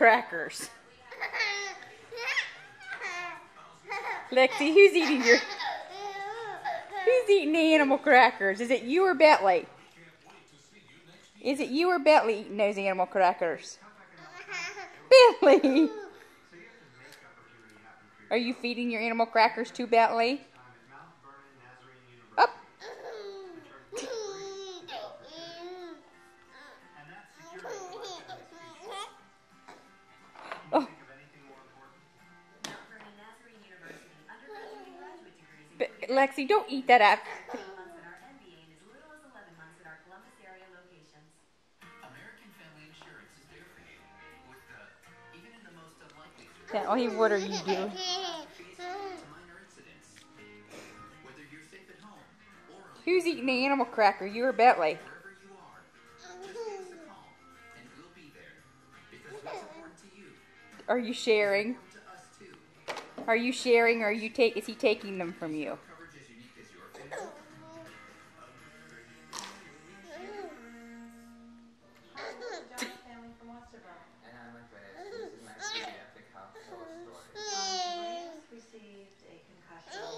crackers? Lexie, who's eating the animal crackers? Is it you or Bentley? Is it you or Bentley eating those animal crackers? Bentley! Are you feeding your animal crackers to Bentley? Up. Oh. Lexie, don't eat that up. Bentley, what are you doing? Who's eating the animal cracker, you or Bentley? Are you sharing? Are you sharing, or is he taking them from you? Received a concussion.